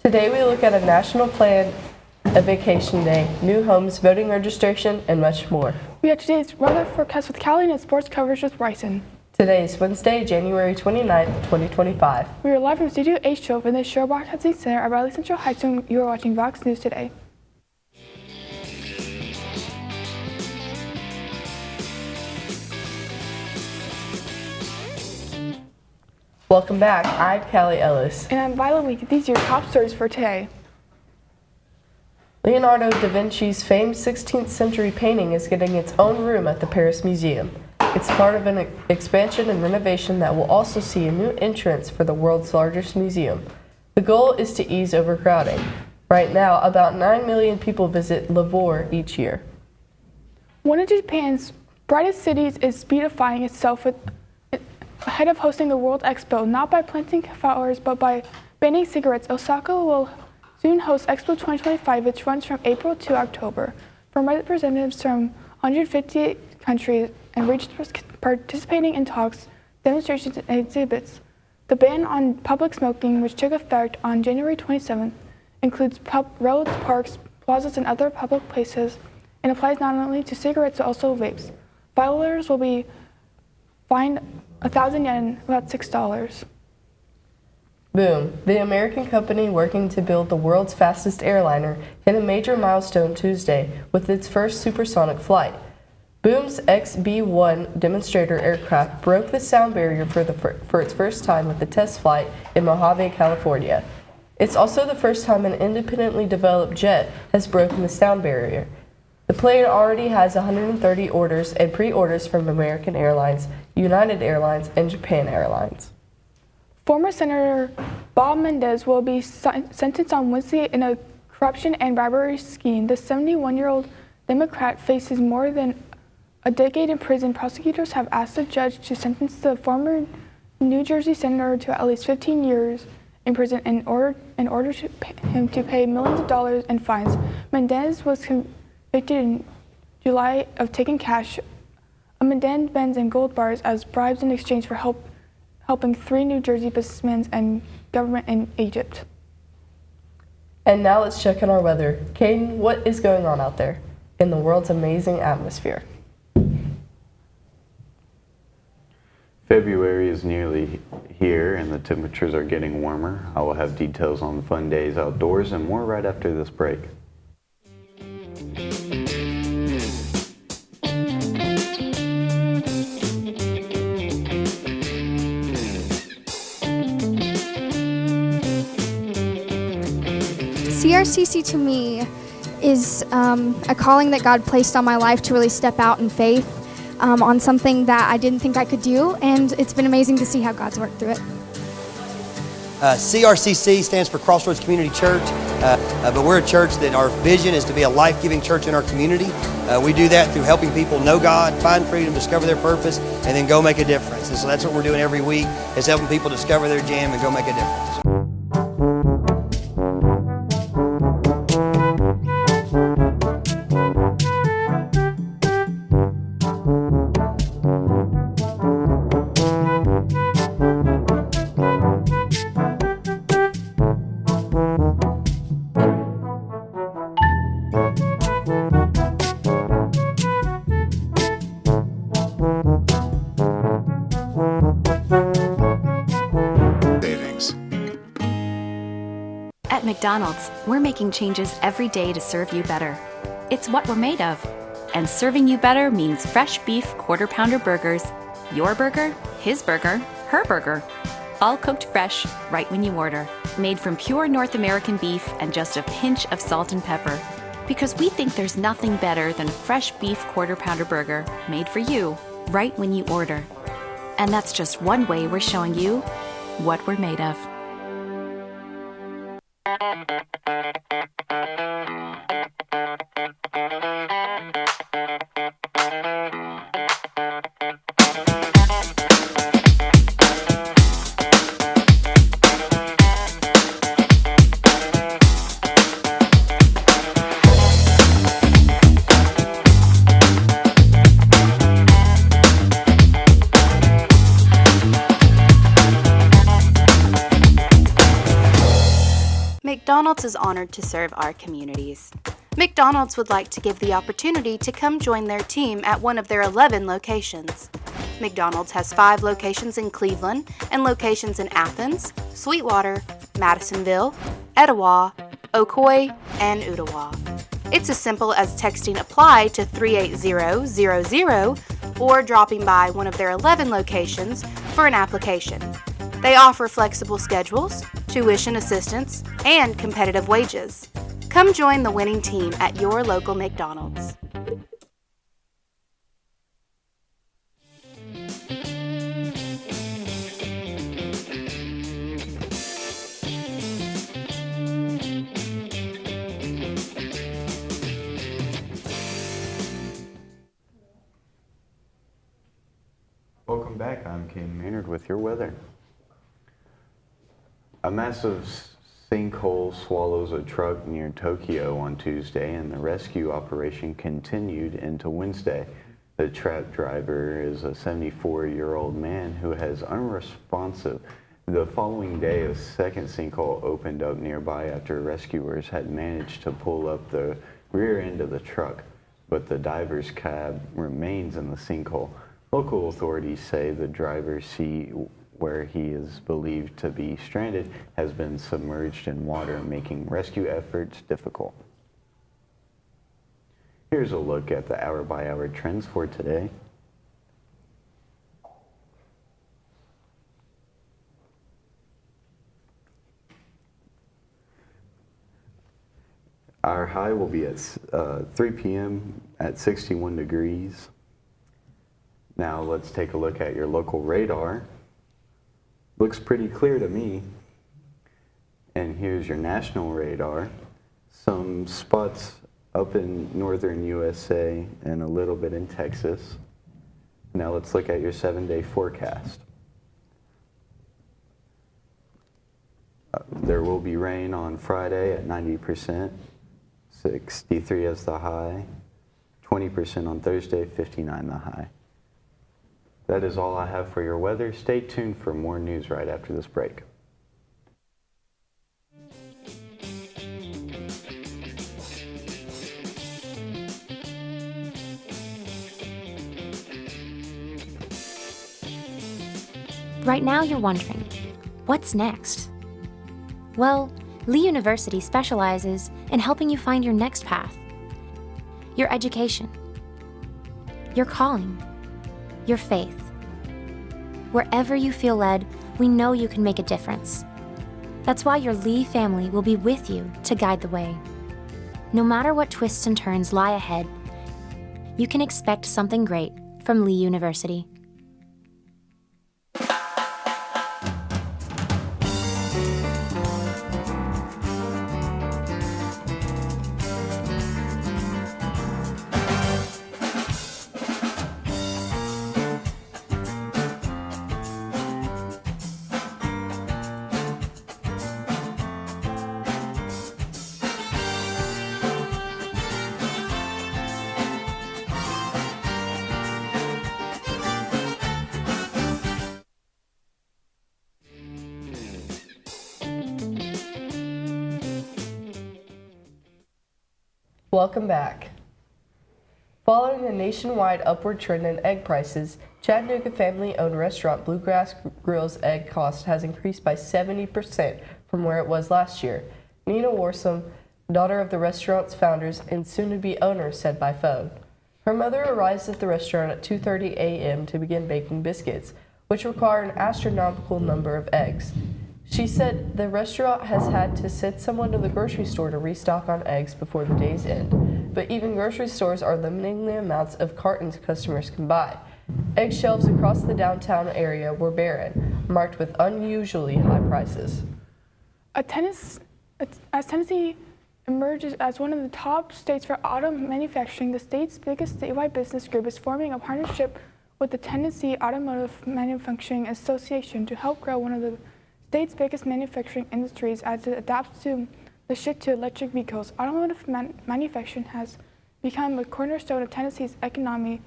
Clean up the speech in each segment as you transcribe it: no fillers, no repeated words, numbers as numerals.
Today we look at a national plan, a vacation day, new homes, voting registration, and much more. We have today's weather forecast with Callie and sports coverage with Bryson. Today is Wednesday, January 29th, 2025. We are live from Studio H12 in the Show Broadcasting Center at Riley Central Heights, and you are watching VOX News Today. Welcome back. I'm Callie Ellis. And I'm Violet Week. These are your top stories for today. Leonardo da Vinci's famed 16th century painting is getting its own room at the Paris Museum. It's part of an expansion and renovation that will also see a new entrance for the world's largest museum. The goal is to ease overcrowding. Right now, about 9 million people visit Louvre each year. One of Japan's brightest cities is beautifying itself ahead of hosting the World Expo, not by planting flowers, but by banning cigarettes. Osaka will soon host Expo 2025, which runs from April to October. From representatives from 158 countries and regions participating in talks, demonstrations, and exhibits. The ban on public smoking, which took effect on January 27th, includes roads, parks, plazas, and other public places, and applies not only to cigarettes but also vapes. Violators will be fined 1,000 yen, about $6. Boom. The American company working to build the world's fastest airliner hit a major milestone Tuesday with its first supersonic flight. Boom's XB-1 demonstrator aircraft broke the sound barrier for its first time with the test flight in Mojave, California. It's also the first time an independently developed jet has broken the sound barrier. The plane already has 130 orders and pre-orders from American Airlines, United Airlines, and Japan Airlines. Former Senator Bob Menendez will be sentenced on Wednesday in a corruption and bribery scheme. The 71-year-old Democrat faces more than a decade in prison. Prosecutors have asked the judge to sentence the former New Jersey senator to at least 15 years in prison in order to him to pay millions of dollars in fines. Menendez was convicted in July of taking cash, a Mercedes-Benz and gold bars as bribes in exchange for helping 3 New Jersey businessmen and government in Egypt. And now let's check on our weather. Caden, what is going on out there in the world's amazing atmosphere? February is nearly here and the temperatures are getting warmer. I will have details on the fun days outdoors and more right after this break. CRCC to me is a calling that God placed on my life to really step out in faith on something that I didn't think I could do, and it's been amazing to see how God's worked through it. CRCC stands for Crossroads Community Church, but we're a church that our vision is to be a life-giving church in our community. We do that through helping people know God, find freedom, discover their purpose, and then go make a difference. And so that's what we're doing every week, is helping people discover their jam and go make a difference. At McDonald's, we're making changes every day to serve you better. It's what we're made of. And serving you better means fresh beef quarter-pounder burgers. Your burger, his burger, her burger. All cooked fresh, right when you order. Made from pure North American beef and just a pinch of salt and pepper. Because we think there's nothing better than a fresh beef quarter-pounder burger made for you, right when you order. And that's just one way we're showing you what we're made of. McDonald's is honored to serve our communities. McDonald's would like to give the opportunity to come join their team at one of their 11 locations. McDonald's has 5 locations in Cleveland and locations in Athens, Sweetwater, Madisonville, Etowah, Ocoee, and Ottawa. It's as simple as texting APPLY to 38000 or dropping by one of their 11 locations for an application. They offer flexible schedules, tuition assistance, and competitive wages. Come join the winning team at your local McDonald's. Welcome back. I'm King Maynard with your weather. A massive sinkhole swallows a truck near Tokyo on Tuesday, and the rescue operation continued into Wednesday. The truck driver is a 74-year-old man who has unresponsive. The following day, a second sinkhole opened up nearby after rescuers had managed to pull up the rear end of the truck, but the diver's cab remains in the sinkhole. Local authorities say the driver's seat, where he is believed to be stranded, has been submerged in water, making rescue efforts difficult. Here's a look at the hour-by-hour trends for today. Our high will be at 3 p.m. at 61 degrees. Now let's take a look at your local radar. Looks pretty clear to me. And here's your national radar. Some spots up in northern USA and a little bit in Texas. Now let's look at your 7-day forecast. There will be rain on Friday at 90%, 63 as the high, 20% on Thursday, 59 the high. That is all I have for your weather. Stay tuned for more news right after this break. Right now you're wondering, what's next? Well, Lee University specializes in helping you find your next path, your education, your calling, your faith. Wherever you feel led, we know you can make a difference. That's why your Lee family will be with you to guide the way. No matter what twists and turns lie ahead, you can expect something great from Lee University. Welcome back. Following a nationwide upward trend in egg prices, Chattanooga family-owned restaurant Bluegrass Grill's egg cost has increased by 70% from where it was last year. Nina Warsom, daughter of the restaurant's founders and soon-to-be owner, said by phone. Her mother arrives at the restaurant at 2:30 a.m. to begin baking biscuits, which require an astronomical number of eggs. She said the restaurant has had to send someone to the grocery store to restock on eggs before the day's end, but even grocery stores are limiting the amounts of cartons customers can buy. Egg shelves across the downtown area were barren, marked with unusually high prices. As Tennessee emerges as one of the top states for auto manufacturing, the state's biggest statewide business group is forming a partnership with the Tennessee Automotive Manufacturing Association to help grow one of the state's biggest manufacturing industries as it adapts to the shift to electric vehicles. Automotive manufacturing has become a cornerstone of Tennessee's economy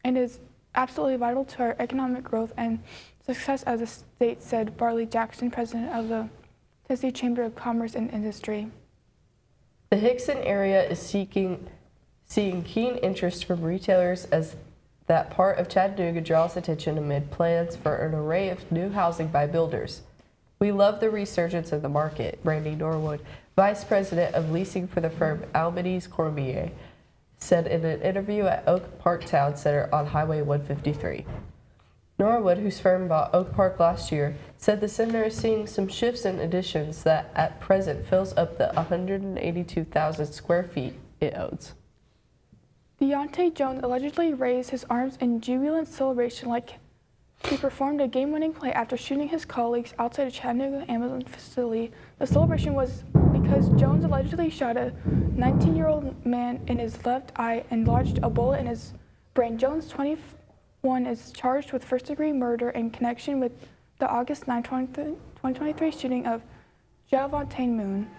and is absolutely vital to our economic growth and success as a state, said Barley Jackson, president of the Tennessee Chamber of Commerce and Industry. The Hickson area is seeing keen interest from retailers as that part of Chattanooga draws attention amid plans for an array of new housing by builders. We love the resurgence of the market, Randy Norwood, Vice President of Leasing for the firm Albanese Cormier, said in an interview at Oak Park Town Center on Highway 153. Norwood, whose firm bought Oak Park last year, said the center is seeing some shifts in additions that at present fills up the 182,000 square feet it owns. Deontay Jones allegedly raised his arms in jubilant celebration like he performed a game-winning play after shooting his colleagues outside a Chattanooga ambulance facility. The celebration was because Jones allegedly shot a 19-year-old man in his left eye and lodged a bullet in his brain. Jones, 21, is charged with first-degree murder in connection with the August 9, 2023 shooting of Javontae Moon.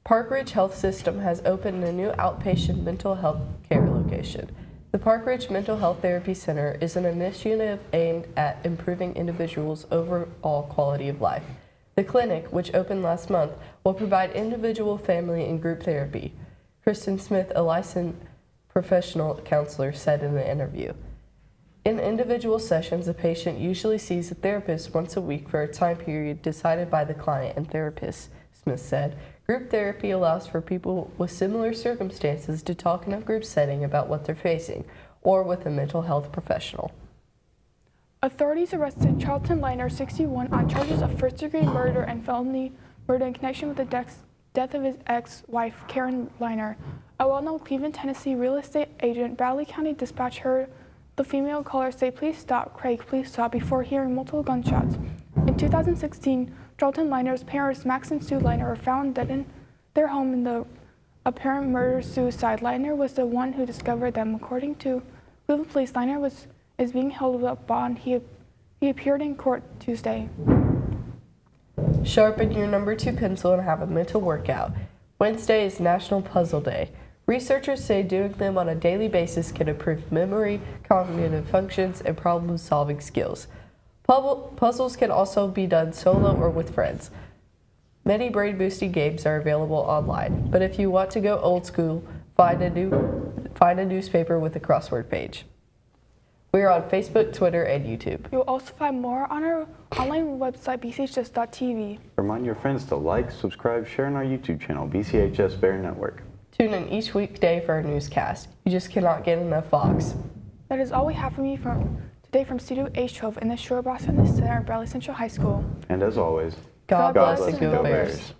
Park Ridge Health System has opened a new outpatient mental health care location. The Park Ridge Mental Health Therapy Center is an initiative aimed at improving individuals' overall quality of life. The clinic, which opened last month, will provide individual, family, and group therapy. Kristen Smith, a licensed professional counselor, said in the interview. In individual sessions, a patient usually sees a therapist once a week for a time period decided by the client and therapist, Smith said. Group therapy allows for people with similar circumstances to talk in a group setting about what they're facing, or with a mental health professional. Authorities arrested Charlton Liner, 61, on charges of first-degree murder and felony murder in connection with the death of his ex-wife, Karen Liner. A well-known Cleveland, Tennessee real estate agent, Bradley County Dispatch heard the female caller say, "Please stop, Craig, please stop," before hearing multiple gunshots. In 2016, Charlton Liner's parents, Max and Sue Liner, were found dead in their home in the apparent murder-suicide. Liner was the one who discovered them. According to Cleveland police, Liner is being held without bond. He appeared in court Tuesday. Sharpen your number 2 pencil and have a mental workout. Wednesday is National Puzzle Day. Researchers say doing them on a daily basis can improve memory, cognitive functions, and problem-solving skills. Puzzles can also be done solo or with friends. Many brain-boosting games are available online, but if you want to go old school, find a newspaper with a crossword page. We are on Facebook, Twitter, and YouTube. You'll also find more on our online website, BCHS.TV. Remind your friends to like, subscribe, share on our YouTube channel, BCHS Bear Network. Tune in each weekday for our newscast. You just cannot get enough Vox. That is all we have from you today from Studio H12 in the Shore Boston Center at Bradley Central High School. And as always, God bless and go Bears.